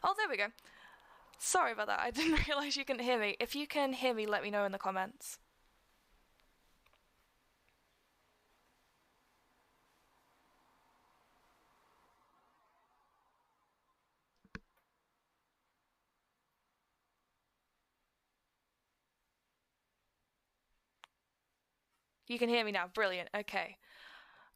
Oh, there we go. Sorry about that. I didn't realize you couldn't hear me. If you can hear me, let me know in the comments. You can hear me now. Brilliant. Okay.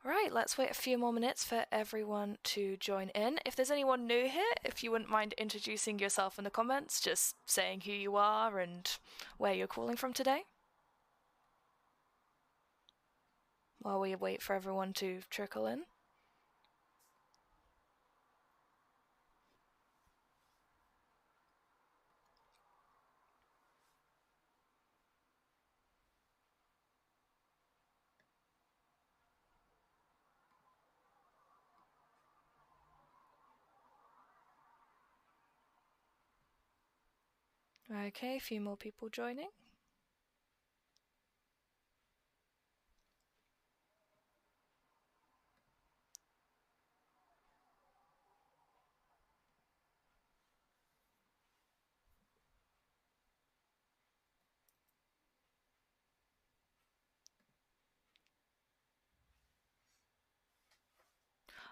Right, let's wait a few more minutes for everyone to join in. If there's anyone new here, if you wouldn't mind introducing yourself in the comments, just saying who you are and where you're calling from today, while we wait for everyone to trickle in. Okay, a few more people joining.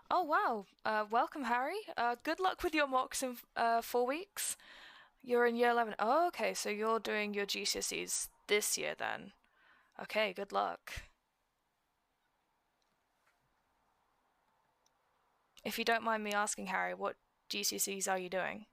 Oh wow! Welcome, Harry. Good luck with your mocks in 4 weeks. You're in year 11. Oh, okay, so you're doing your GCSEs this year then. Okay, good luck. If you don't mind me asking, Harry, what GCSEs are you doing?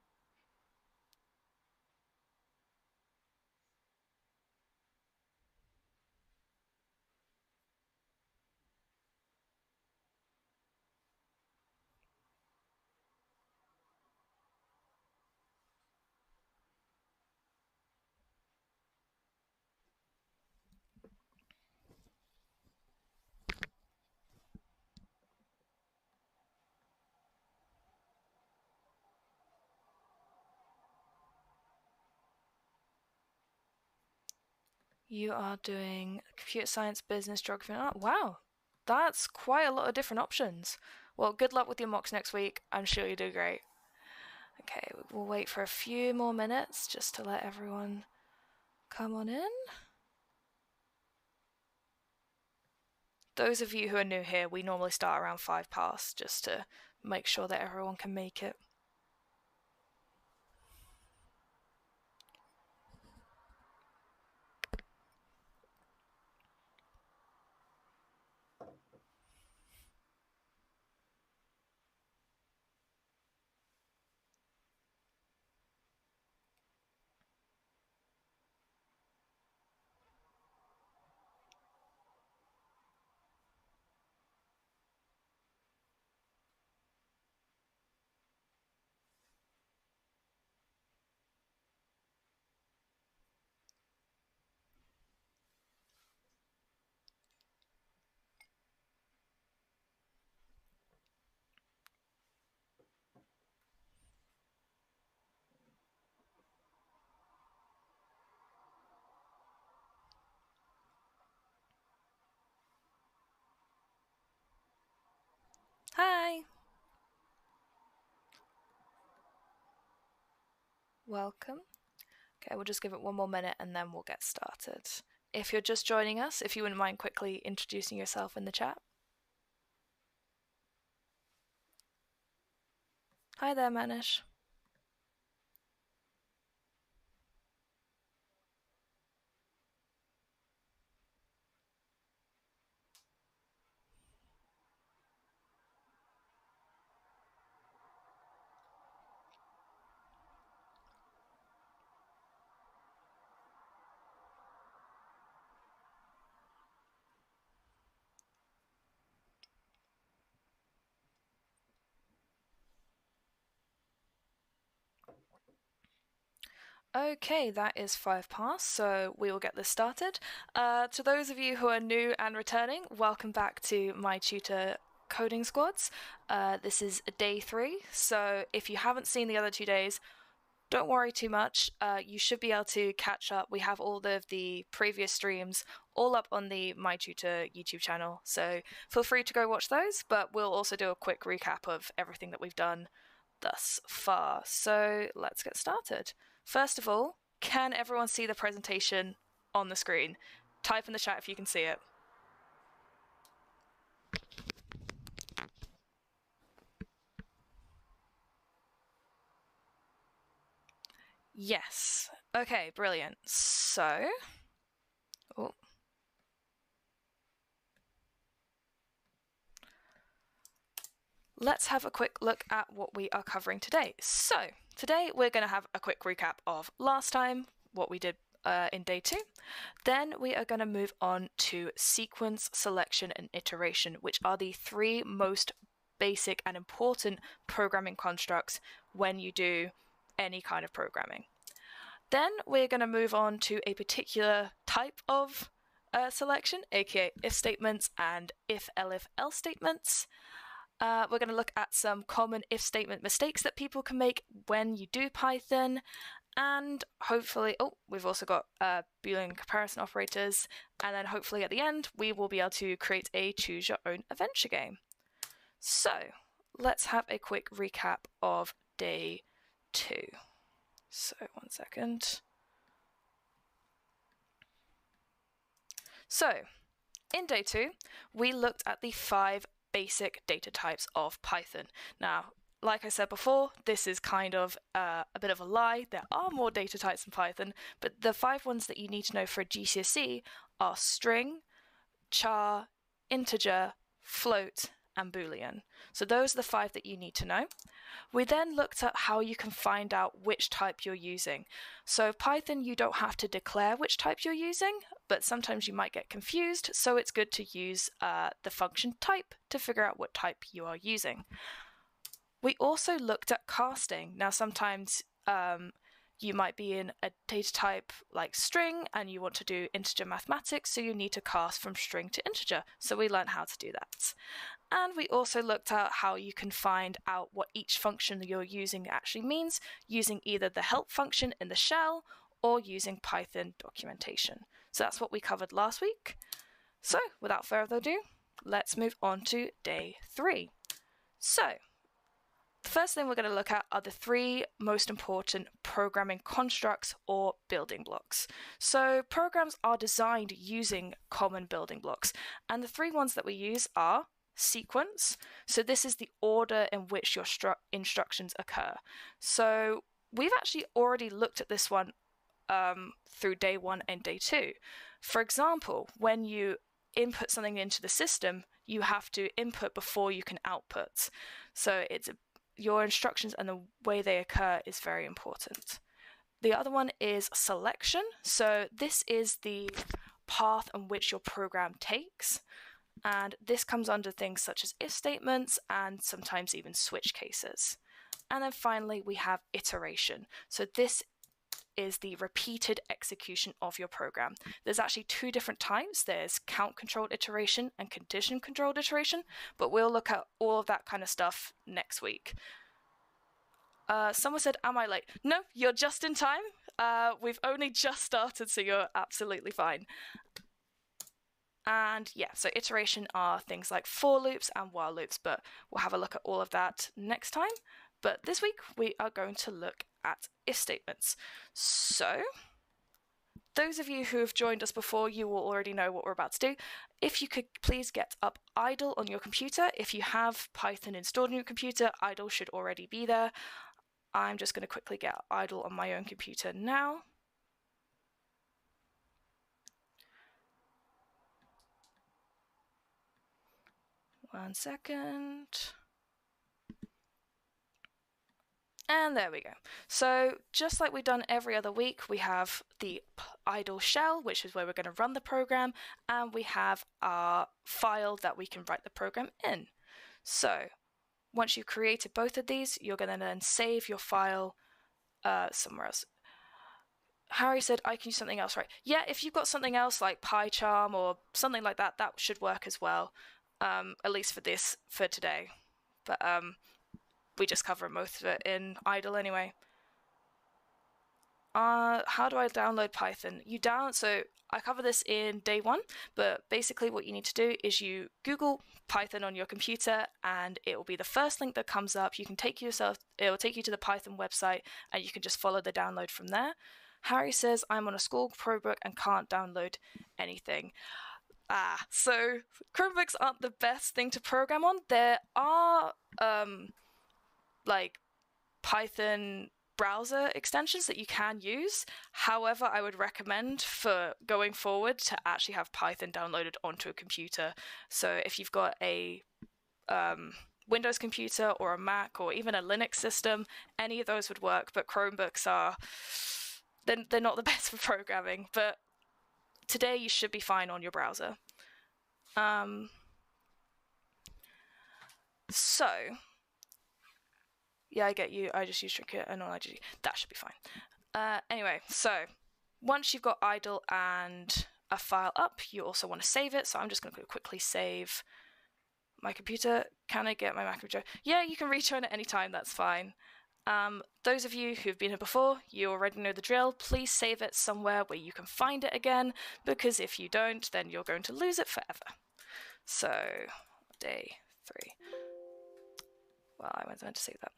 You are doing computer science, business, geography, and art. Wow, that's quite a lot of different options. Well, good luck with your mocks next week. I'm sure you do great. Okay, we'll wait for a few more minutes just to let everyone come on in. Those of you who are new here, we normally start around 5 past just to make sure that everyone can make it. Hi! Welcome. Okay, we'll just give it one more minute and then we'll get started. If you're just joining us, if you wouldn't mind quickly introducing yourself in the chat. Hi there, Manish. Okay, that is 5 past, so we will get this started. To those of you who are new and returning, welcome back to my tutor coding squads. This is day 3, so if you haven't seen the other 2 days, don't worry too much. You should be able to catch up. We have all of the previous streams all up on the My Tutor YouTube channel, so feel free to go watch those, but we'll also do a quick recap of everything that we've done thus far. So let's get started. First of all, can everyone see the presentation on the screen? Type in the chat if you can see it. Yes. Okay, brilliant. So, oh. Let's have a quick look at what we are covering today. So, today we're going to have a quick recap of last time, what we did in day 2. Then we are going to move on to sequence, selection, and iteration, which are the 3 most basic and important programming constructs when you do any kind of programming. Then we're going to move on to a particular type of selection, aka if statements and if elif else statements. We're going to look at some common if statement mistakes that people can make when you do Python, and hopefully, we've also got Boolean comparison operators, and then hopefully at the end we will be able to create a choose your own adventure game. So let's have a quick recap of day 2. So 1 second. So in day 2, we looked at the 5 basic data types of Python. Now, like I said before, this is kind of a bit of a lie. There are more data types in Python, but the 5 ones that you need to know for a GCSE are string, char, integer, float, and Boolean. So those are the 5 that you need to know. We then looked at how you can find out which type you're using. So Python, you don't have to declare which type you're using, but sometimes you might get confused, so it's good to use the function type to figure out what type you are using. We also looked at casting. Now sometimes you might be in a data type like string and you want to do integer mathematics, so you need to cast from string to integer. So we learned how to do that. And we also looked at how you can find out what each function you're using actually means using either the help function in the shell or using Python documentation. So that's what we covered last week. So without further ado, let's move on to day 3. So the first thing we're going to look at are the 3 most important programming constructs or building blocks. So programs are designed using common building blocks, and the 3 ones that we use are sequence. So this is the order in which your instructions occur. So we've actually already looked at this one through day 1 and day 2. For example, when you input something into the system, you have to input before you can output. So your instructions and the way they occur is very important. The other one is selection. So this is the path on which your program takes. And this comes under things such as if statements and sometimes even switch cases. And then finally, we have iteration. So this is the repeated execution of your program. There's actually 2 different types. There's count-controlled iteration and condition-controlled iteration, but we'll look at all of that kind of stuff next week. Someone said, am I late? No, you're just in time. We've only just started, so you're absolutely fine. And yeah, so iteration are things like for loops and while loops, but we'll have a look at all of that next time. But this week we are going to look at if statements. So those of you who have joined us before, you will already know what we're about to do. If you could please get up idle on your computer. If you have Python installed on your computer, idle should already be there. I'm just going to quickly get idle on my own computer now. One second. And there we go. So just like we've done every other week, we have the idle shell, which is where we're going to run the program, and we have our file that we can write the program in. So once you've created both of these, you're going to then save your file somewhere else. Harry said, I can use something else, right? Yeah, if you've got something else like PyCharm or something like that, that should work as well, at least for today. But we just cover most of it in idle anyway. how do I download Python? So I cover this in day one, but basically what you need to do is you Google Python on your computer and it will be the first link that comes up. It will take you to the Python website and you can just follow the download from there. Harry says, I'm on a school Chromebook and can't download anything. So Chromebooks aren't the best thing to program on. There are, like Python browser extensions that you can use. However, I would recommend for going forward to actually have Python downloaded onto a computer. So if you've got a Windows computer or a Mac or even a Linux system, any of those would work, but Chromebooks they're not the best for programming, but today you should be fine on your browser. So yeah, I get you. I just use Trinket and non-IgG. That should be fine. Anyway, so once you've got idle and a file up, you also want to save it. So I'm just going to quickly save my computer. Can I get my Mac computer? Yeah, you can return at any time. That's fine. Those of you who've been here before, you already know the drill. Please save it somewhere where you can find it again, because if you don't, then you're going to lose it forever. So, day 3. Well, I was meant to save that.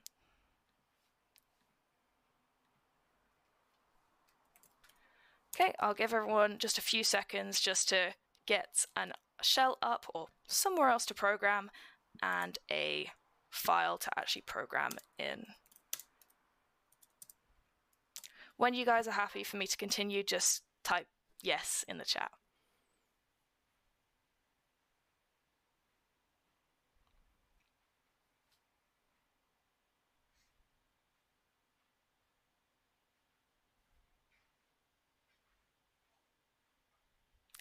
Okay, I'll give everyone just a few seconds just to get a shell up or somewhere else to program and a file to actually program in. When you guys are happy for me to continue, just type yes in the chat.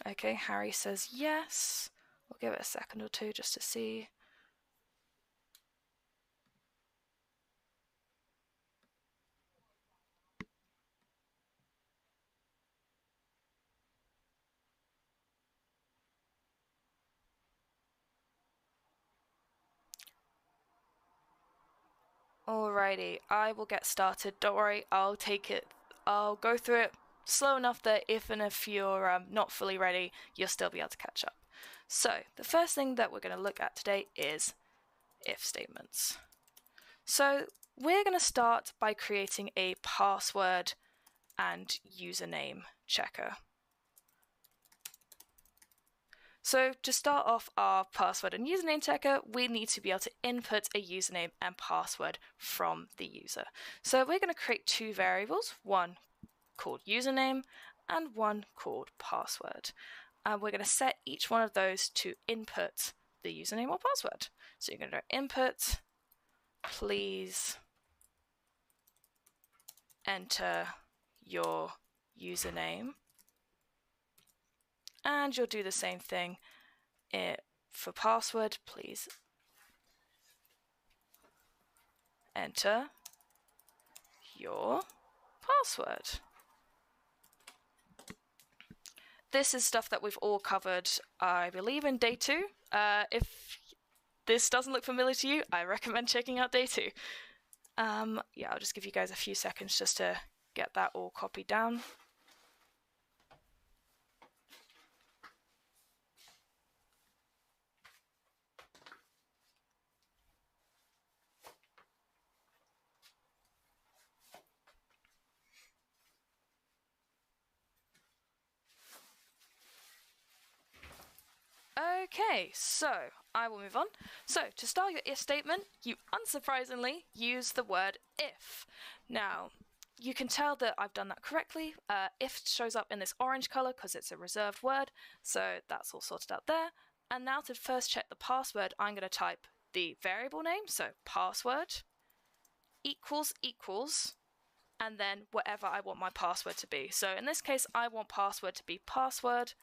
Okay, Harry says yes. We'll give it a second or two just to see. Alrighty, I will get started. Don't worry, I'll go through it slow enough that if you're not fully ready, you'll still be able to catch up. So, the first thing that we're going to look at today is if statements. So, we're going to start by creating a password and username checker. So to start off our password and username checker, we need to be able to input a username and password from the user. So we're going to create 2 variables, one called username and one called password. And we're going to set each one of those to input the username or password. So you're going to do input, please enter your username. And you'll do the same thing for password, please enter your password. This is stuff that we've all covered, I believe, in day 2. If this doesn't look familiar to you, I recommend checking out day 2. Yeah, I'll just give you guys a few seconds just to get that all copied down. Okay, so I will move on. So to start your if statement, you unsurprisingly use the word if. Now, you can tell that I've done that correctly. If shows up in this orange color because it's a reserved word, so that's all sorted out there. And now to first check the password, I'm going to type the variable name, so password equals, and then whatever I want my password to be. So in this case, I want password to be password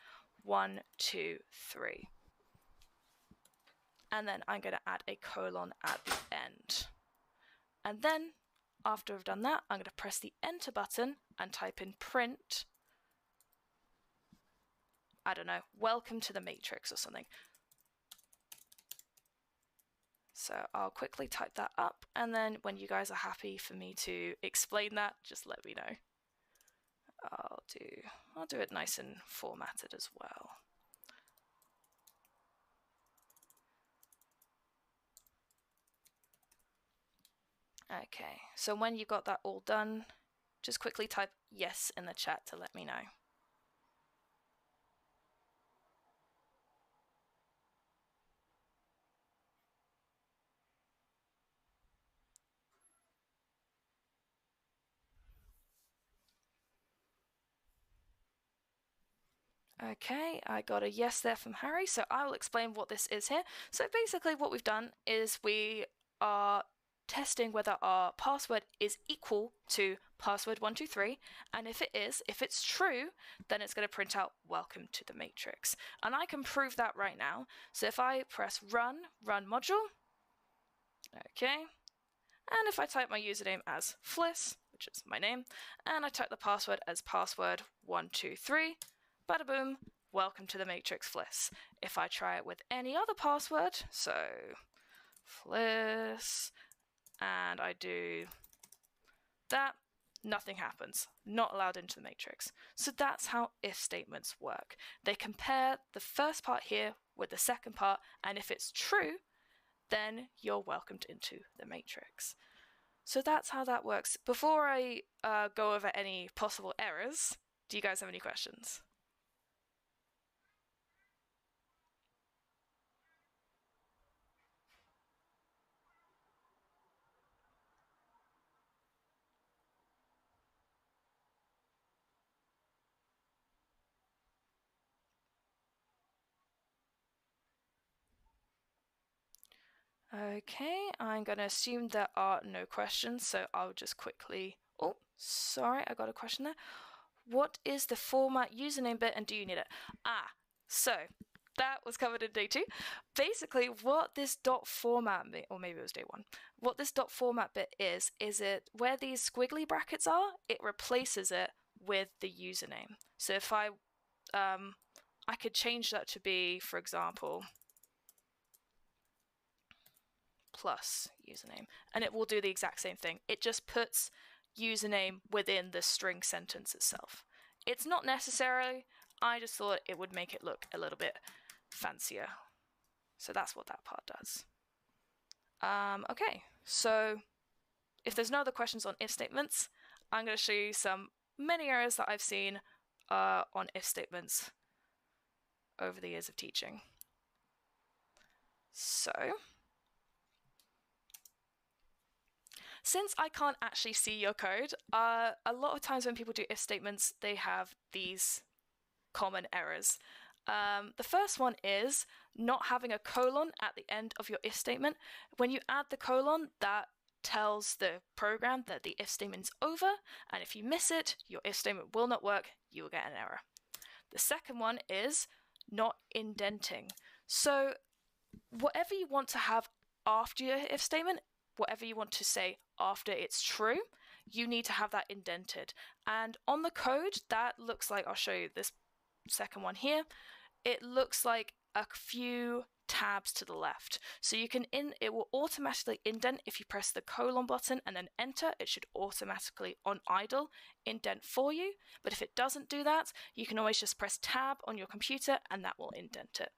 123. And then I'm going to add a colon at the end. And then, after I've done that, I'm going to press the enter button and type in print, I don't know, welcome to the matrix or something. So I'll quickly type that up, and then when you guys are happy for me to explain that, just let me know. I'll do it nice and formatted as well. Okay, so when you got that all done, just quickly type yes in the chat to let me know. Okay, I got a yes there from Harry, so I will explain what this is here. So basically what we've done is we are testing whether our password is equal to password123, and if it is, if it's true, then it's going to print out welcome to the matrix. And I can prove that right now. So if I press run module, okay, and if I type my username as Fliss, which is my name, and I type the password as password123, bada boom, welcome to the matrix Fliss. If I try it with any other password, so Fliss, and I do that, nothing happens. Not allowed into the matrix. So that's how if statements work. They compare the first part here with the second part, and if it's true, then you're welcomed into the matrix. So that's how that works. Before I go over any possible errors, do you guys have any questions? Okay, I'm going to assume there are no questions, so I'll just quickly... Oh, sorry, I got a question there. What is the format username bit and do you need it? So that was covered in day 2. Basically, what this dot format bit, or maybe it was day 1, what this dot format bit is it where these squiggly brackets are, it replaces it with the username. So if I could change that to be, for example, plus username, and it will do the exact same thing. It just puts username within the string sentence itself. It's not necessary, I just thought it would make it look a little bit fancier. So that's what that part does. Okay, so if there's no other questions on if statements, I'm going to show you some many errors that I've seen on if statements over the years of teaching. So, since I can't actually see your code, a lot of times when people do if statements, they have these common errors. The first one is not having a colon at the end of your if statement. When you add the colon, that tells the program that the if statement's over, and if you miss it, your if statement will not work, you will get an error. The second one is not indenting. So whatever you want to have after your if statement, whatever you want to say after it's true, you need to have that indented. And on the code, that looks like, I'll show you this second one here, it looks like a few tabs to the left. So you can it will automatically indent if you press the colon button and then enter. It should automatically on idle indent for you. But if it doesn't do that, you can always just press tab on your computer and that will indent it.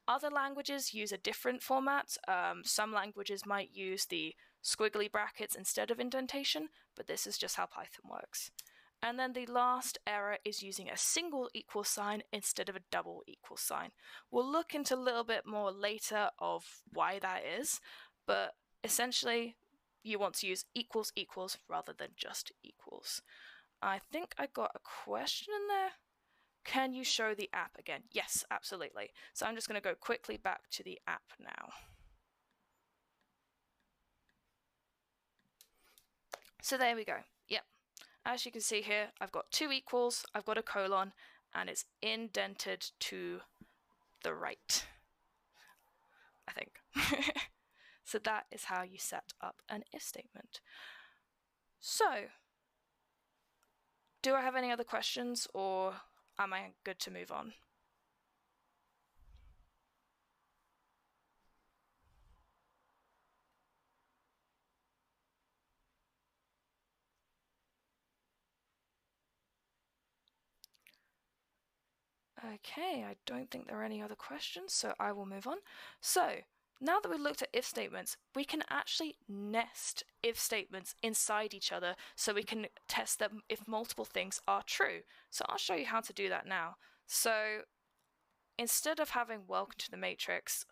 Other languages use a different format. Some languages might use the squiggly brackets instead of indentation, but this is just how Python works. And then the last error is using a single equal sign instead of a double equal sign. We'll look into a little bit more later of why that is, but essentially you want to use equals equals rather than just equals. I think I got a question in there. Can you show the app again? Yes, absolutely. So I'm just going to go quickly back to the app now. So there we go. Yep. As you can see here, I've got 2 equals, I've got a colon, and it's indented to the right, I think. So that is how you set up an if statement. So, do I have any other questions, or am I good to move on? Okay, I don't think there are any other questions, so I will move on. So, now that we've looked at if statements, we can actually nest if statements inside each other so we can test them if multiple things are true. So I'll show you how to do that now. So instead of having welcome to the matrix,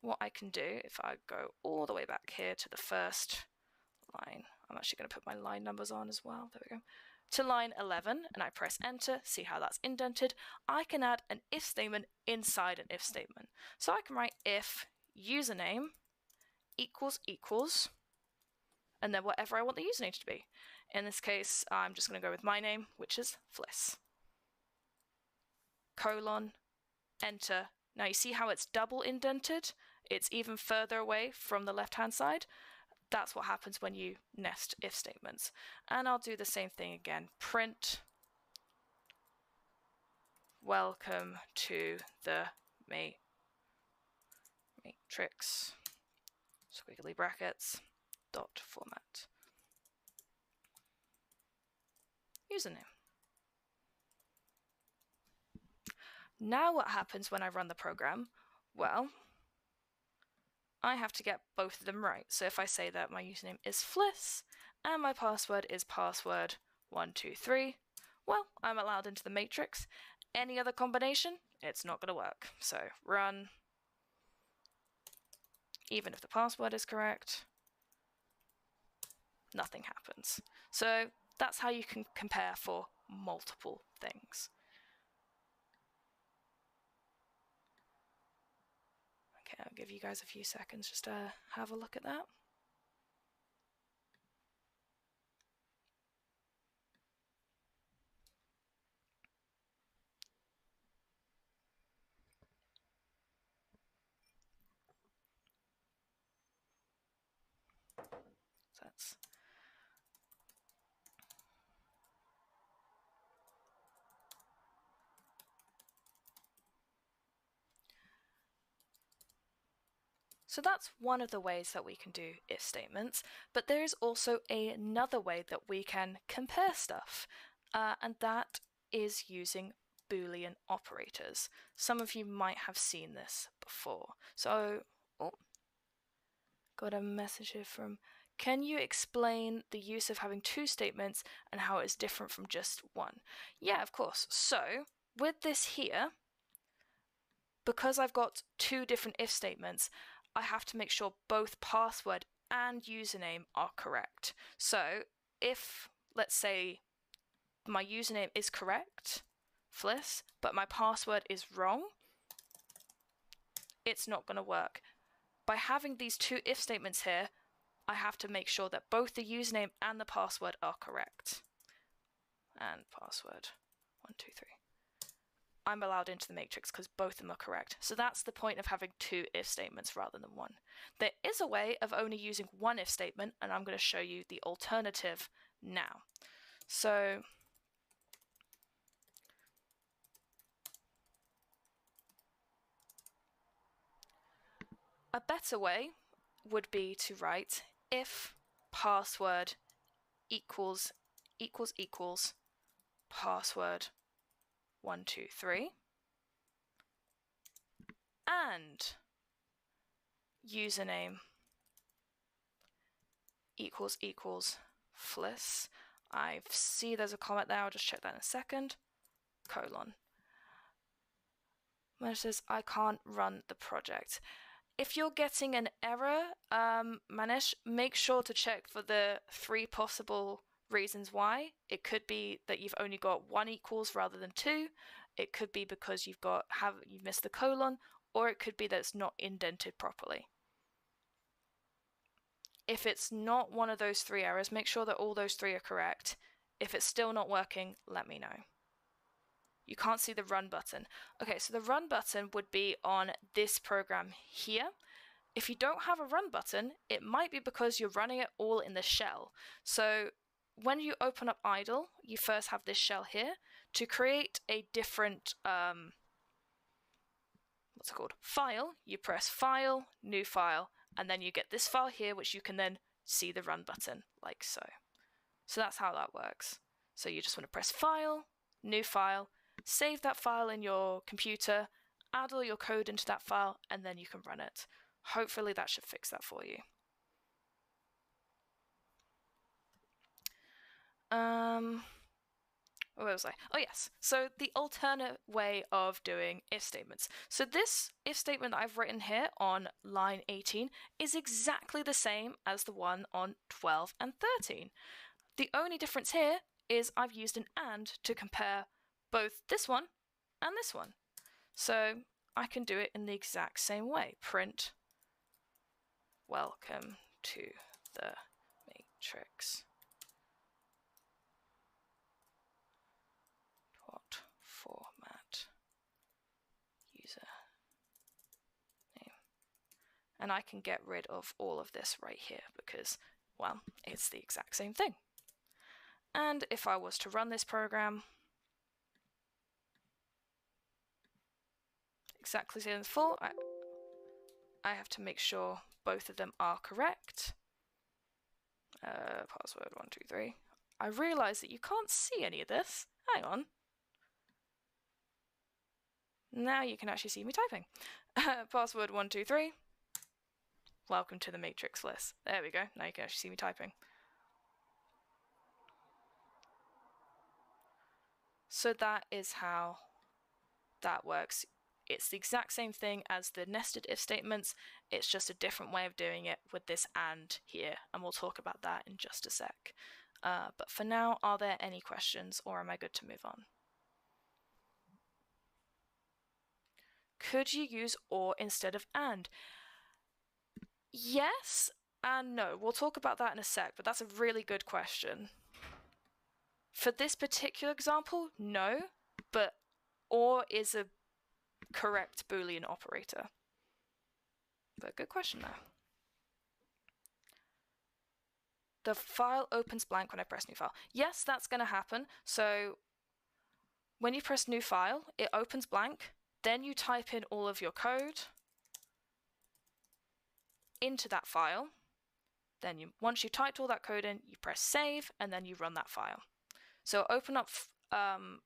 what I can do, if I go all the way back here to the first line, I'm actually going to put my line numbers on as well, there we go, to line 11, and I press enter, see how that's indented, I can add an if statement inside an if statement. So I can write if username equals equals, and then whatever I want the username to be. In this case, I'm just going to go with my name, which is Fliss. Colon, enter. Now you see how it's double indented? It's even further away from the left-hand side. That's what happens when you nest if statements. And I'll do the same thing again. Print welcome to the matrix, squiggly brackets, dot format. Username. Now what happens when I run the program? Well, I have to get both of them right. So if I say that my username is Fliss and my password is password123, well, I'm allowed into the matrix. Any other combination, it's not going to work. So run, even if the password is correct, nothing happens. So that's how you can compare for multiple things. Okay, I'll give you guys a few seconds just to have a look at that. So that's So that's one of the ways that we can do if statements, but there is also another way that we can compare stuff, and that is using Boolean operators. Some of you might have seen this before. So, got a message here from, can you explain the use of having two statements and how it's different from just one? Yeah, of course. So, with this here, because I've got two different if statements, I have to make sure both password and username are correct. So if, let's say, my username is correct, Fliss, but my password is wrong, it's not going to work. By having these two if statements here, I have to make sure that both the username and the password are correct. And password 123. I'm allowed into the matrix because both of them are correct. So that's the point of having two if statements rather than one. There is a way of only using one if statement, and I'm going to show you the alternative now. So a better way would be to write if password equals password 123 and username equals Fliss. I see there's a comment there, I'll just check that in a second, colon. When it says I can't run the project. If you're getting an error, Manish, make sure to check for the three possible reasons why. It could be that you've only got one equals rather than two. It could be because you've missed the colon, or it could be that it's not indented properly. If it's not one of those three errors, make sure that all those three are correct. If it's still not working, let me know. You can't see the run button. Okay, so the run button would be on this program here. If you don't have a run button, it might be because you're running it all in the shell. So when you open up idle, you first have this shell here. To create a different, file, you press File, New File, and then you get this file here, which you can then see the run button, like so. So that's how that works. So you just want to press File, New File, save that file in your computer, add all your code into that file, and then you can run it. Hopefully that should fix that for you. Where was I? Oh yes, so the alternate way of doing if statements. So this if statement that I've written here on line 18 is exactly the same as the one on 12 and 13. The only difference here is I've used an and to compare both this one and this one. So I can do it in the exact same way. Print welcome to the matrix. What format? User name. And I can get rid of all of this right here because, well, it's the exact same thing. And if I was to run this program, exactly same as before, I have to make sure both of them are correct. Password 123. I realise that you can't see any of this. Hang on. Now you can actually see me typing. Password 123. Welcome to the matrix Fliss. There we go. Now you can actually see me typing. So that is how that works. It's the exact same thing as the nested if statements. It's just a different way of doing it with this and here, and we'll talk about that in just a sec. But for now, are there any questions, or am I good to move on? Could you use or instead of and? Yes and no. We'll talk about that in a sec, but that's a really good question. For this particular example, no, but or is a correct Boolean operator. But good question though. The file opens blank when I press new file. Yes, that's going to happen. So when you press new file, it opens blank. Then you type in all of your code into that file. Then once you typed all that code in, you press save, and then you run that file. So open up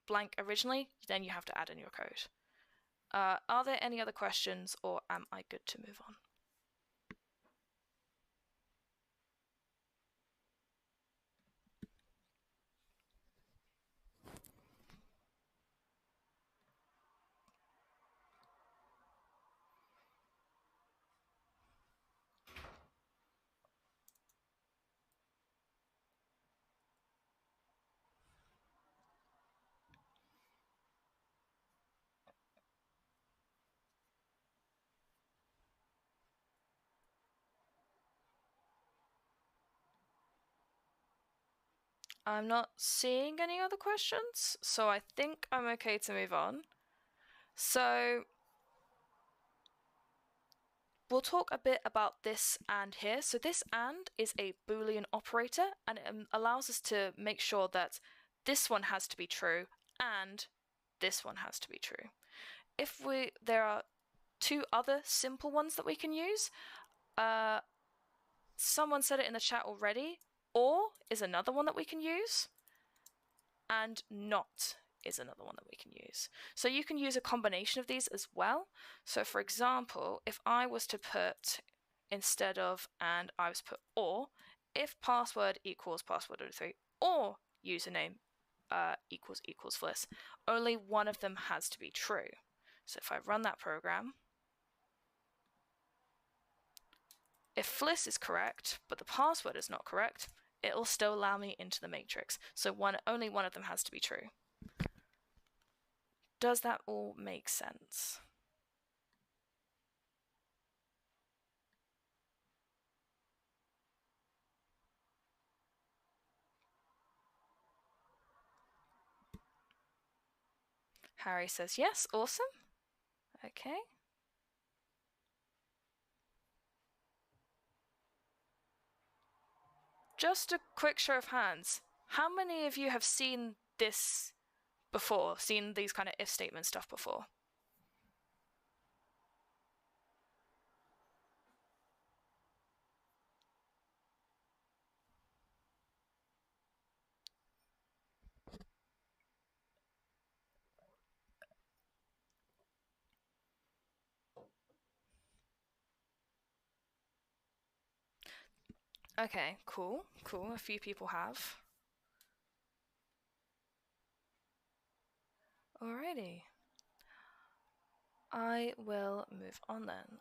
blank originally, then you have to add in your code. Are there any other questions, or am I good to move on? I'm not seeing any other questions, so I think I'm okay to move on. So we'll talk a bit about this and here. So this and is a Boolean operator, and it allows us to make sure that this one has to be true and this one has to be true. There are two other simple ones that we can use. Someone said it in the chat already. Or is another one that we can use, and not is another one that we can use. So you can use a combination of these as well. So for example, if I was to put instead of and I was to put or, if password equals password03 or username equals Fliss, only one of them has to be true. So if I run that program, if Fliss is correct, but the password is not correct, it will still allow me into the matrix. So only one of them has to be true. Does that all make sense? Harry says yes, awesome. Okay. Just a quick show of hands. How many of you have seen this before? Seen these kind of if statement stuff before? Okay, cool, cool. A few people have. Alrighty. I will move on then.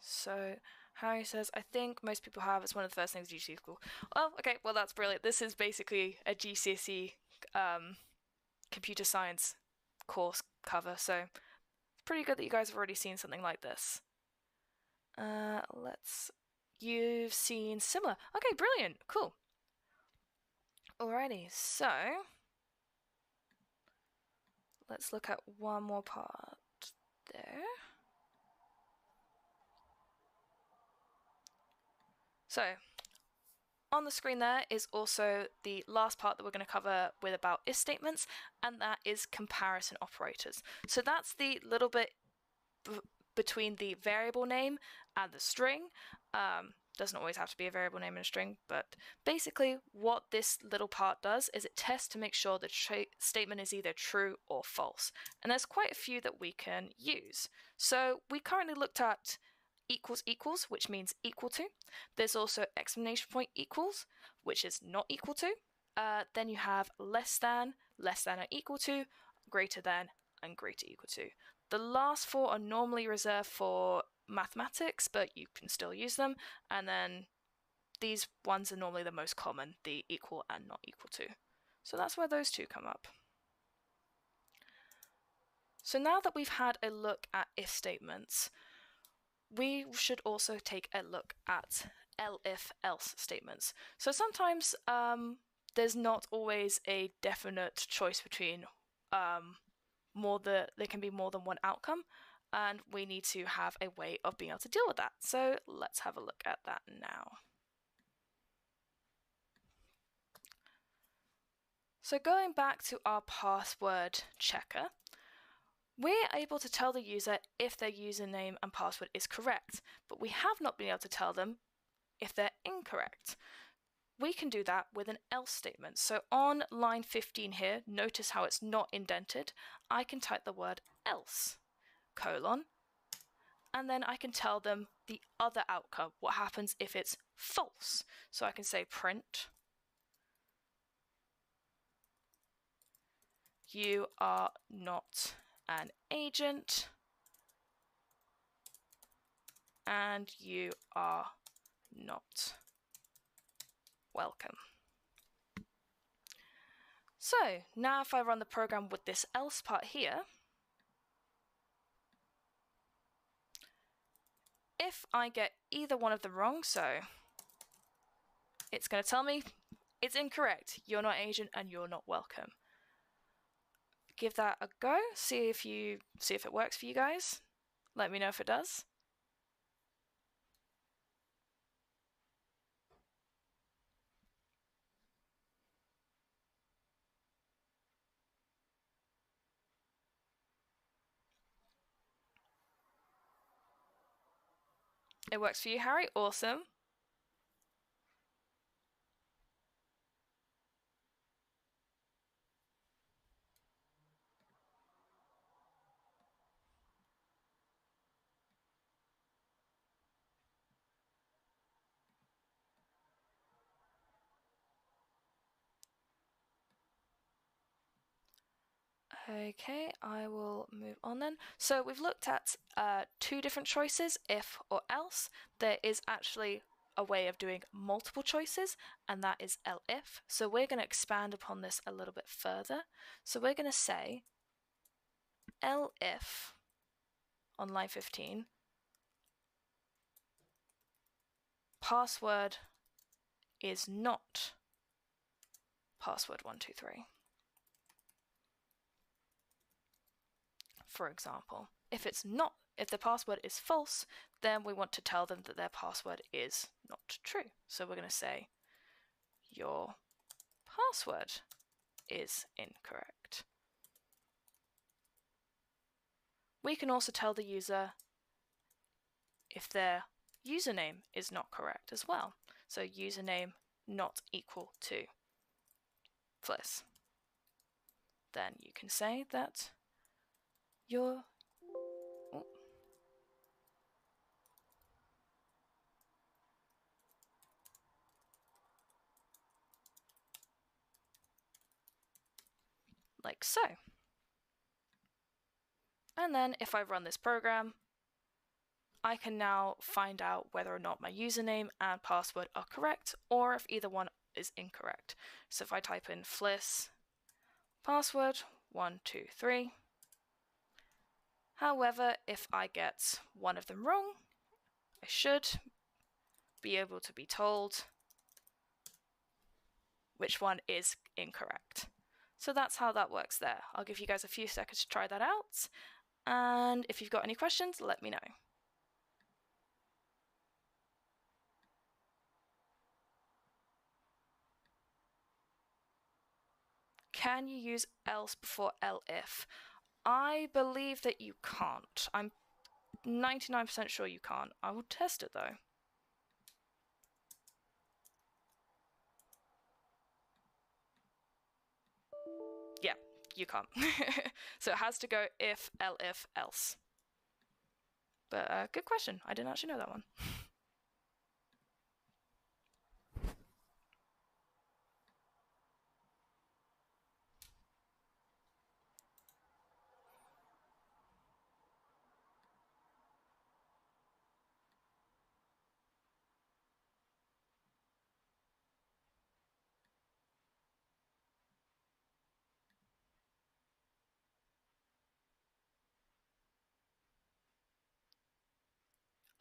So Harry says, I think most people have. It's one of the first things you see school. Well, okay, well that's brilliant. This is basically a GCSE computer science course cover, so it's pretty good that you guys have already seen something like this. You've seen similar. Okay, brilliant, cool. Alrighty, so let's look at one more part there. So on the screen there is also the last part that we're going to cover with about if statements, and that is comparison operators. So that's the little bit between the variable name and the string. Doesn't always have to be a variable name and a string, but basically what this little part does is it tests to make sure the statement is either true or false. And there's quite a few that we can use. So we currently looked at equals equals, which means equal to. There's also exclamation point equals, which is not equal to. Then you have less than or equal to, greater than, and greater equal to. The last four are normally reserved for mathematics, but you can still use them. And then these ones are normally the most common, the equal and not equal to. So that's where those two come up. So now that we've had a look at if statements, we should also take a look at if-else statements. So sometimes there's not always a definite choice between there can be more than one outcome, and we need to have a way of being able to deal with that. So let's have a look at that now. So going back to our password checker, we're able to tell the user if their username and password is correct, but we have not been able to tell them if they're incorrect. We can do that with an else statement. So on line 15 here, notice how it's not indented. I can type the word else, colon, and then I can tell them the other outcome, what happens if it's false. So I can say print, you are not an agent, and you are not welcome. So now if I run the program with this else part here, if I get either one of them wrong, so it's going to tell me it's incorrect, you're not agent and you're not welcome. Give that a go, see if it works for you guys. Let me know if it does. It works for you, Harry? Awesome. Okay, I will move on then. So we've looked at two different choices, if or else. There is actually a way of doing multiple choices, and that is elif. So we're going to expand upon this a little bit further. So we're going to say elif on line 15, password is not password 123. For example, if the password is false, then we want to tell them that their password is not true. So we're going to say your password is incorrect. We can also tell the user if their username is not correct as well. So username not equal to Fliss. Then you can say that your like so. And then if I run this program, I can now find out whether or not my username and password are correct, or if either one is incorrect. So if I type in Fliss password 123, however, if I get one of them wrong, I should be able to be told which one is incorrect. So that's how that works there. I'll give you guys a few seconds to try that out, and if you've got any questions, let me know. Can you use else before elif? I believe that you can't. I'm 99% sure you can't. I will test it though. Yeah, you can't. So it has to go if, elif, else. But good question. I didn't actually know that one.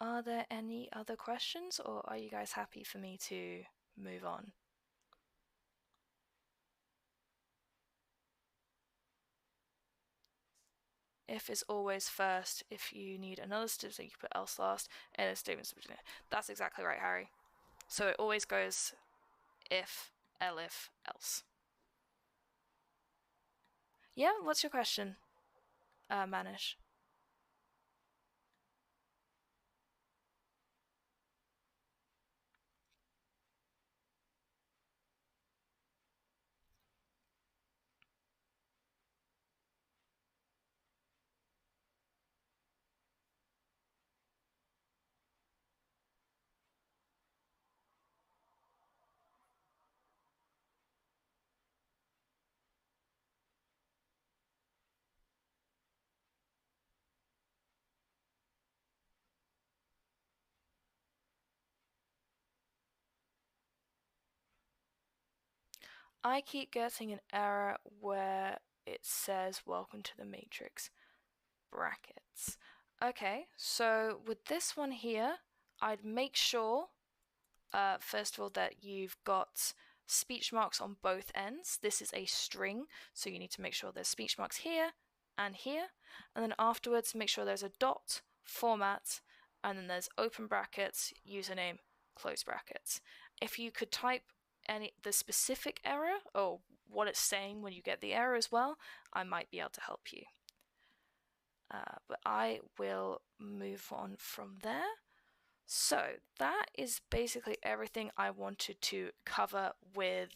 Are there any other questions, or are you guys happy for me to move on? If is always first. If you need another statement, you put else last, and a statement. That's exactly right, Harry. So it always goes if, elif, else. Yeah, what's your question, Manish? I keep getting an error where it says welcome to the matrix brackets. Okay, so with this one here, I'd make sure first of all that you've got speech marks on both ends. This is a string, so you need to make sure there's speech marks here and here, and then afterwards make sure there's a dot, format, and then there's open brackets, username, close brackets. If you could type the specific error or what it's saying when you get the error as well, I might be able to help you. But I will move on from there. So that is basically everything I wanted to cover with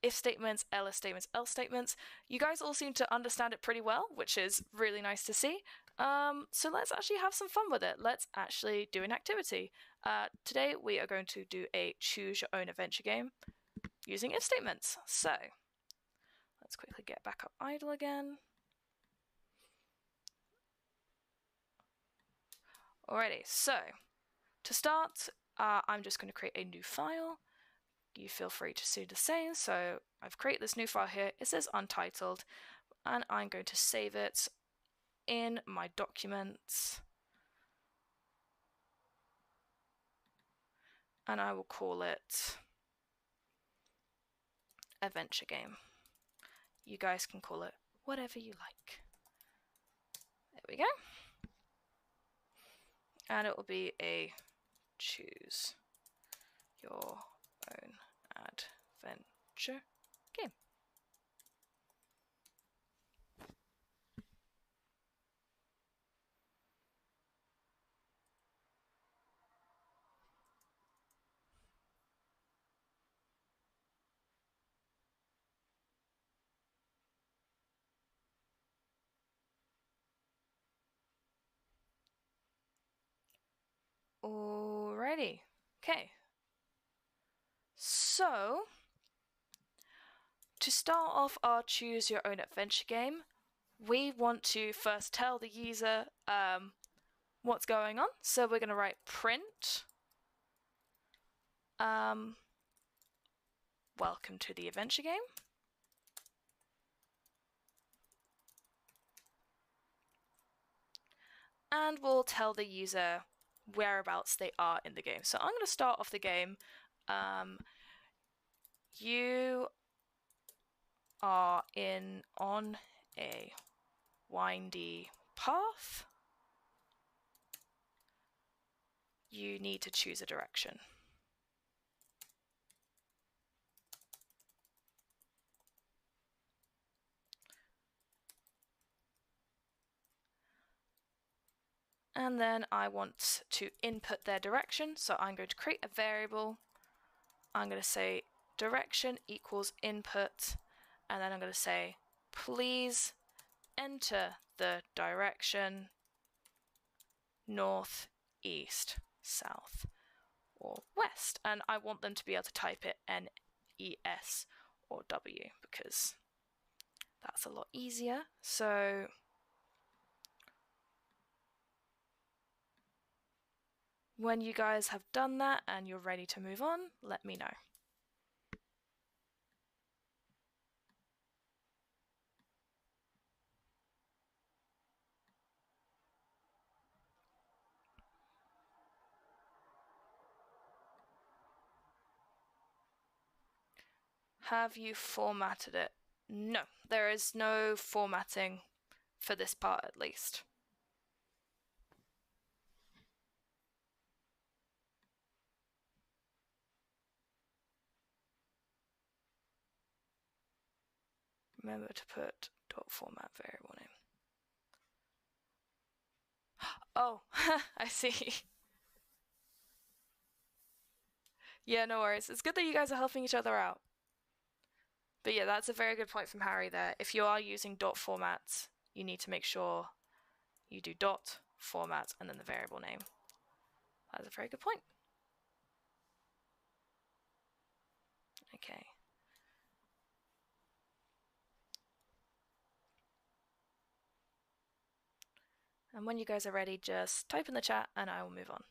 if statements, else statements, else statements. You guys all seem to understand it pretty well, which is really nice to see. So let's actually have some fun with it. Let's actually do an activity. Today we are going to do a choose your own adventure game using if statements. So let's quickly get back up idle again. Alrighty, so to start, I'm just going to create a new file. You feel free to do the same. So I've created this new file here. It says untitled, and I'm going to save it in my documents. And I will call it adventure game. You guys can call it whatever you like. There we go. And it will be a choose your own adventure game. Alrighty. Okay. So To start off our choose your own adventure game, we want to first tell the user what's going on. So we're going to write print welcome to the adventure game. And we'll tell the user whereabouts they are in the game. So I'm going to start off the game. You are on a windy path. You need to choose a direction. And then I want to input their direction, so I'm going to create a variable. I'm going to say direction equals input, and then I'm going to say please enter the direction north, east, south, or west. And I want them to be able to type it NES or W because that's a lot easier. So when you guys have done that and you're ready to move on, let me know. Have you formatted it? No, there is no formatting for this part at least. Remember to put .format variable name. Oh, I see. Yeah, no worries. It's good that you guys are helping each other out. But yeah, that's a very good point from Harry there. If you are using .format, you need to make sure you do .format and then the variable name. That's a very good point. Okay. And when you guys are ready, just type in the chat and I will move on.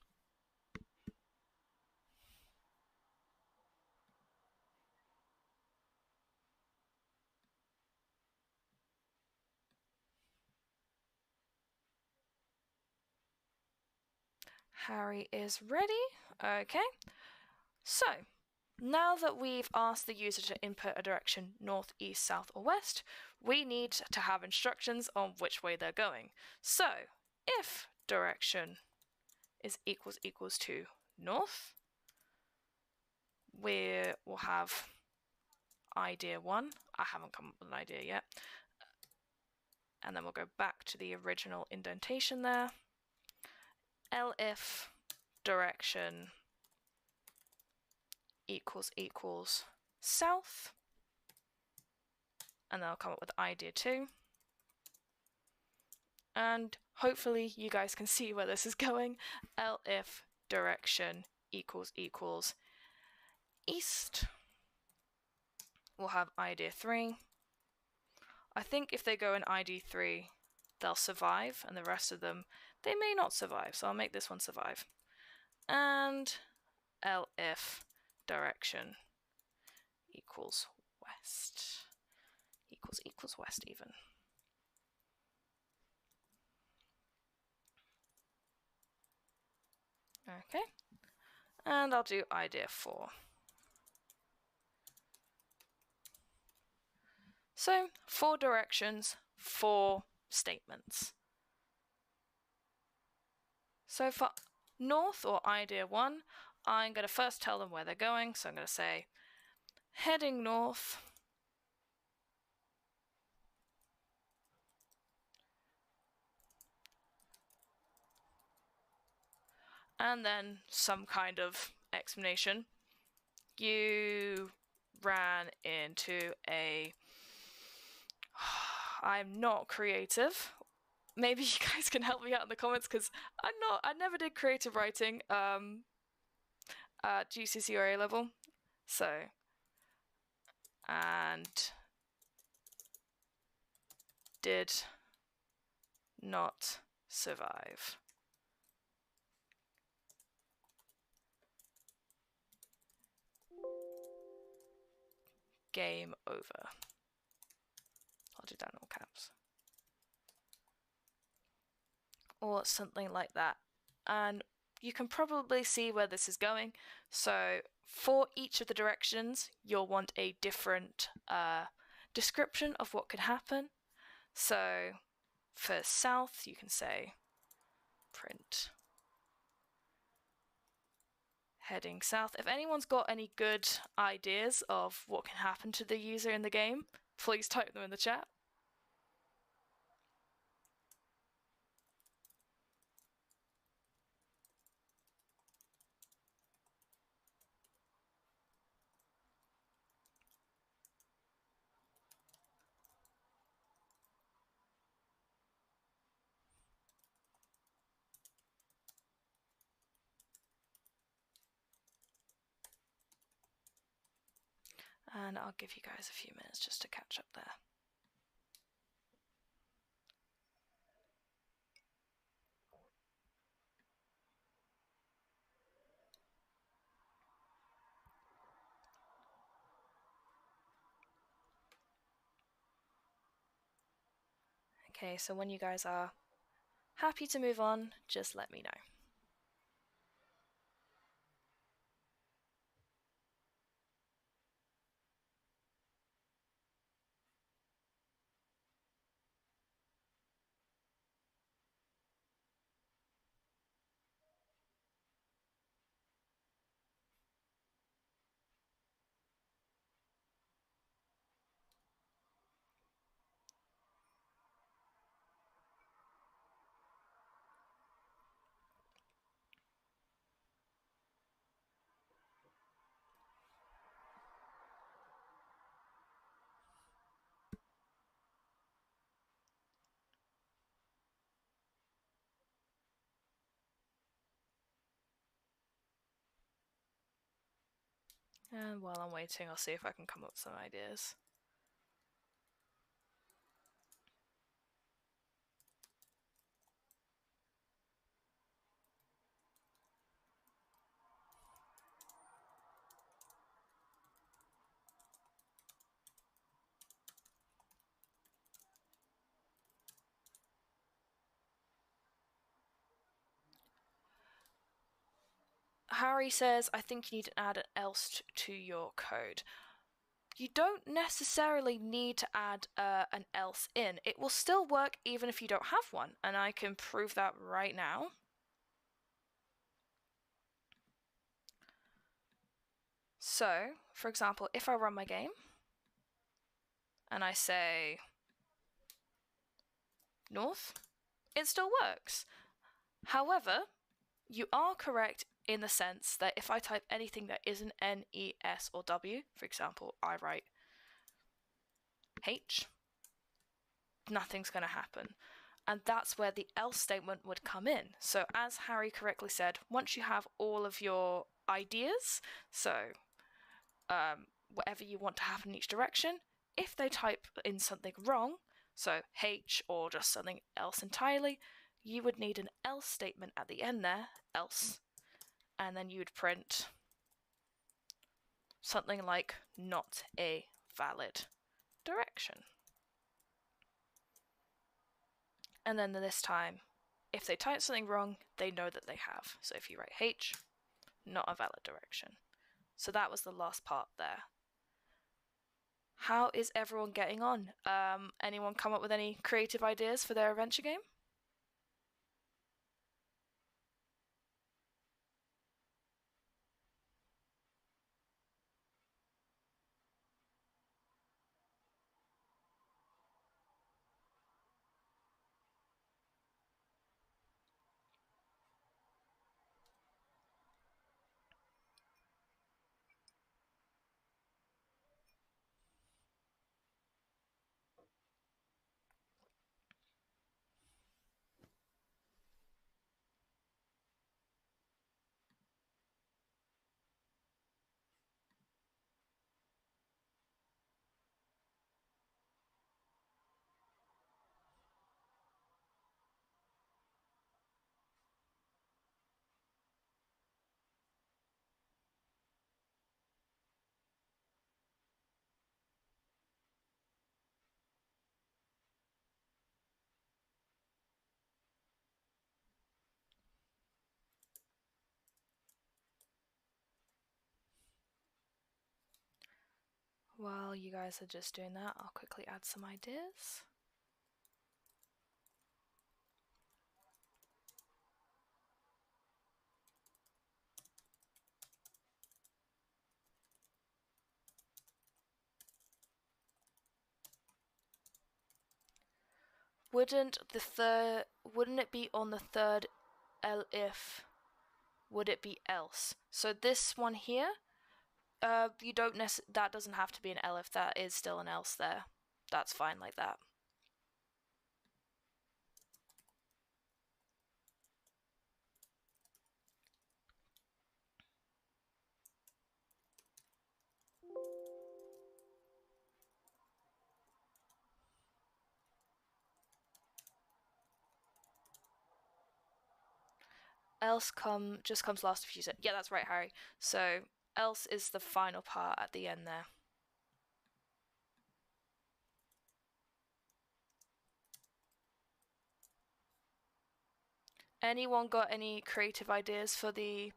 Harry is ready. Okay. So, now that we've asked the user to input a direction north, east, south, or west, we need to have instructions on which way they're going. So, if direction is equals to north, we will have idea 1. I haven't come up with an idea yet. And then we'll go back to the original indentation there. Elif direction equals south. And then I'll come up with idea 2. And hopefully you guys can see where this is going. Elif direction equals east. We'll have idea 3. I think if they go in ID 3, they'll survive, and the rest of them, they may not survive, so I'll make this one survive. And elif direction equals west. Equals west even. Okay. And I'll do idea 4. So, 4 directions, 4 statements. So for north, or idea 1, I'm going to first tell them where they're going. So I'm going to say, heading north, and then some kind of explanation. You ran into a... I'm not creative. Maybe you guys can help me out in the comments because I never did creative writing at GCSE or A level. So, and did not survive. Game over. I'll do that in all caps. Or something like that. And you can probably see where this is going. So for each of the directions, you'll want a different description of what could happen. So for south, you can say print heading south. If anyone's got any good ideas of what can happen to the user in the game, please type them in the chat. And I'll give you guys a few minutes just to catch up there. Okay, so when you guys are happy to move on, just let me know. And while I'm waiting, I'll see if I can come up with some ideas. Harry says, I think you need to add an else to your code. You don't necessarily need to add an else in. It will still work even if you don't have one, and I can prove that right now. So, for example, if I run my game and I say north, it still works. However, you are correct in the sense that if I type anything that isn't N, E, S, or W, for example, I write H, nothing's going to happen. And that's where the else statement would come in. So as Harry correctly said, once you have all of your ideas, so whatever you want to happen in each direction, if they type in something wrong, so H or just something else entirely, you would need an else statement at the end there, else, and then you would print something like not a valid direction. And then this time, if they type something wrong, they know that they have. So if you write H, not a valid direction. So that was the last part there. How is everyone getting on? Anyone come up with any creative ideas for their adventure game? While you guys are just doing that, I'll quickly add some ideas. Wouldn't it be on the third if, would it be else? So this one here, you don't that doesn't have to be an if, that is still an else there. That's fine like that. Else just comes last if you said. Yeah, that's right, Harry. So else is the final part at the end there. Anyone got any creative ideas for the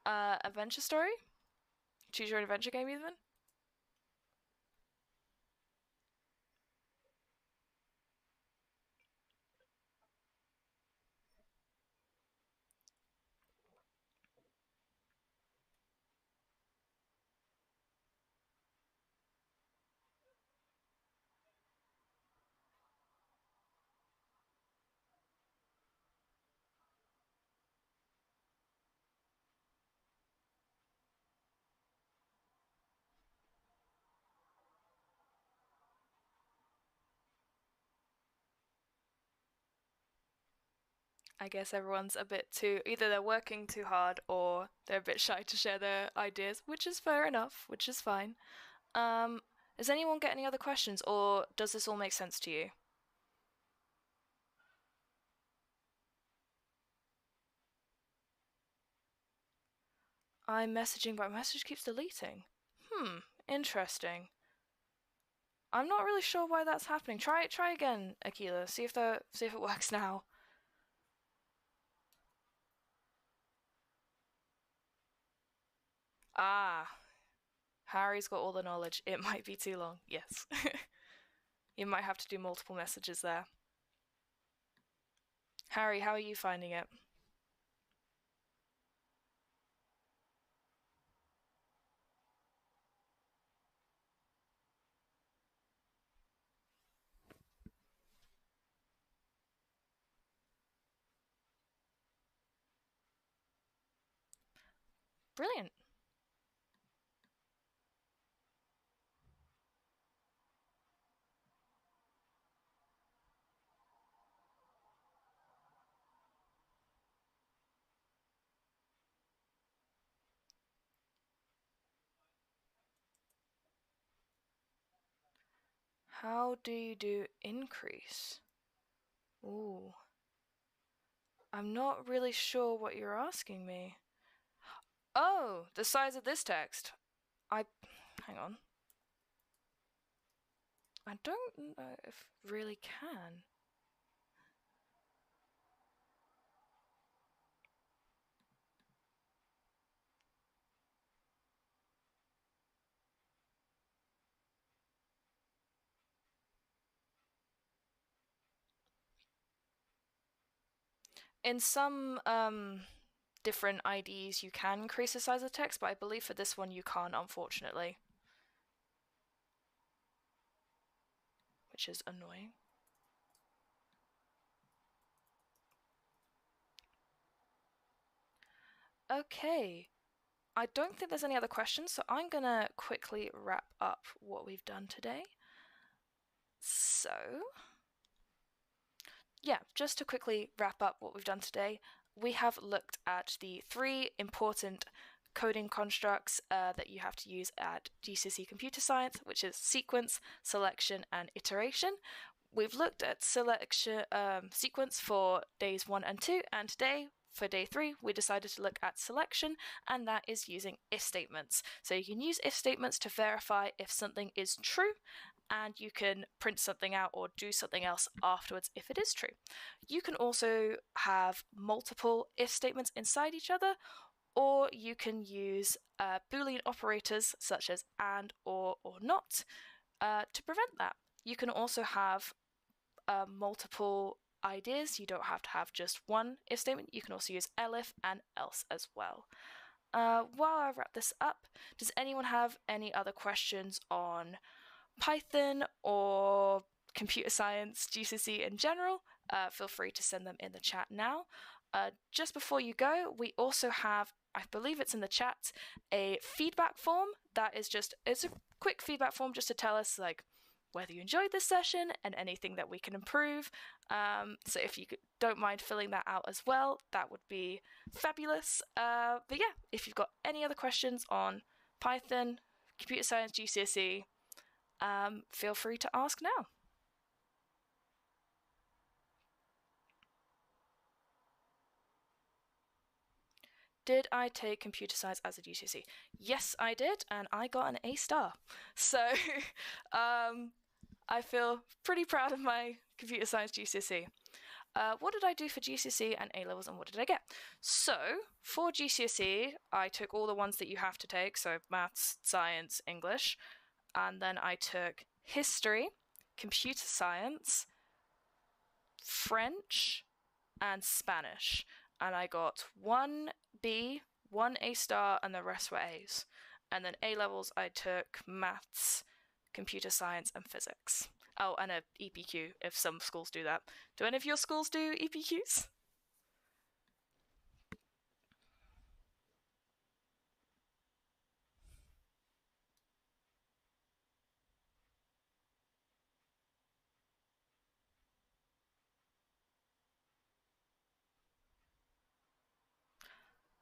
adventure story? Choose your own adventure game, even? I guess everyone's a bit too, either they're working too hard or they're a bit shy to share their ideas, which is fair enough, which is fine. Does anyone get any other questions, or does this all make sense to you? I'm messaging, but my message keeps deleting. Interesting. I'm not really sure why that's happening. Try again, Akila. See if it works now. Ah, Harry's got all the knowledge. It might be too long. Yes. You might have to do multiple messages there. Harry, how are you finding it? Brilliant. How do you do increase? Ooh. I'm not really sure what you're asking me. Oh, the size of this text. Hang on. I don't know if really can. In some different IDs, you can increase the size of text, but I believe for this one you can't, unfortunately. Which is annoying. Okay. I don't think there's any other questions, so I'm gonna quickly wrap up what we've done today. So, yeah, just to quickly wrap up what we've done today, we have looked at the 3 important coding constructs that you have to use at GCSE Computer Science, which is sequence, selection, and iteration. We've looked at selection sequence for days 1 and 2, and today for day 3 we decided to look at selection, and that is using if statements. So you can use if statements to verify if something is true, and you can print something out or do something else afterwards if it is true. You can also have multiple if statements inside each other, or you can use Boolean operators such as and, or not to prevent that. You can also have multiple ideas. You don't have to have just one if statement. You can also use elif and else as well. While I wrap this up, does anyone have any other questions on Python or computer science, GCSE in general? Feel free to send them in the chat now. Just before you go, we also have, I believe it's in the chat, a feedback form that is it's a quick feedback form just to tell us like whether you enjoyed this session and anything that we can improve. So if you don't mind filling that out as well, that would be fabulous. But yeah, if you've got any other questions on Python, computer science, GCSE, feel free to ask now. Did I take computer science as a GCSE? Yes, I did, and I got an A star. So I feel pretty proud of my computer science GCSE. What did I do for GCSE and A-levels, and what did I get? So for GCSE, I took all the ones that you have to take, so maths, science, English, and then I took history, computer science, French, and Spanish, and I got 1 B, 1 A star, and the rest were A's. And then A-levels, I took maths, computer science, and physics. Oh, and a EPQ, if some schools do that. Do any of your schools do EPQs?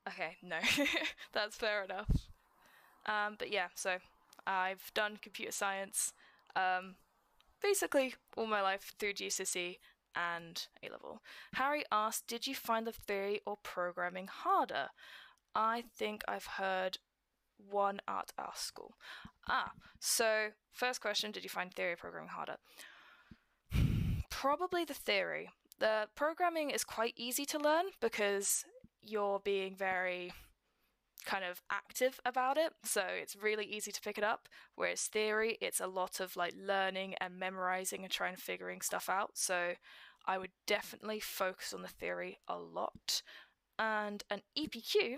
Okay, no, that's fair enough. But yeah, so I've done computer science basically all my life through GCSE and A-level. Harry asked, did you find the theory or programming harder? I think I've heard one at our school. So first question, did you find theory or programming harder? Probably the theory. The programming is quite easy to learn because you're being very kind of active about it, so it's really easy to pick it up, whereas theory, it's a lot of like learning and memorizing and trying to figuring stuff out. So I would definitely focus on the theory a lot. And an EPQ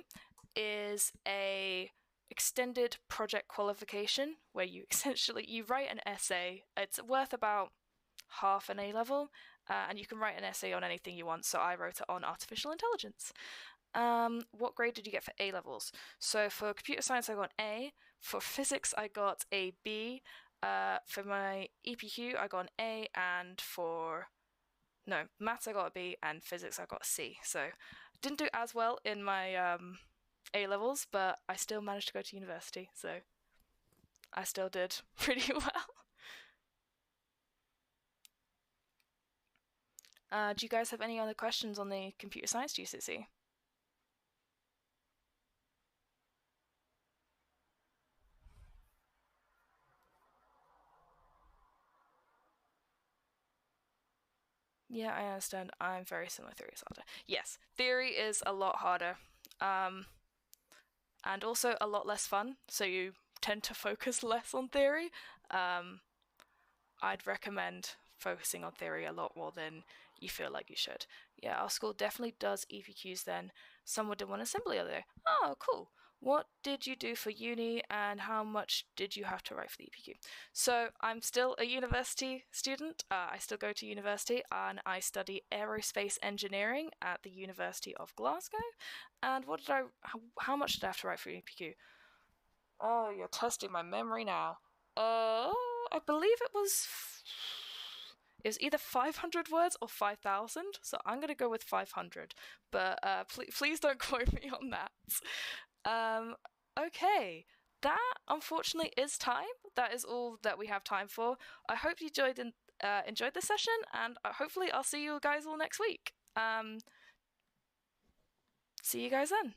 is a extended project qualification where you essentially you write an essay. It's worth about half an A-level, and you can write an essay on anything you want. So I wrote it on artificial intelligence. What grade did you get for A-levels? So for computer science, I got an A. For physics, I got a B. For my EPQ, I got an A, and for maths, I got a B, and physics, I got a C. So didn't do as well in my A-levels, but I still managed to go to university, so I still did pretty well. Do you guys have any other questions on the computer science GCSE? Yeah, I understand. I'm very similar. Theory is harder. Yes, theory is a lot harder, and also a lot less fun. So you tend to focus less on theory. I'd recommend focusing on theory a lot more than you feel like you should. Yeah, our school definitely does EPQs then. Someone did one assembly the other day. Oh, cool. What did you do for uni and how much did you have to write for the EPQ? So I'm still a university student. I still go to university and I study aerospace engineering at the University of Glasgow. And how much did I have to write for EPQ? Oh, you're testing my memory now. I believe it was either 500 words or 5,000, so I'm gonna go with 500. But please don't quote me on that. Okay, that unfortunately is time. That is all that we have time for. I hope you enjoyed the session, and hopefully I'll see you guys all next week. See you guys then.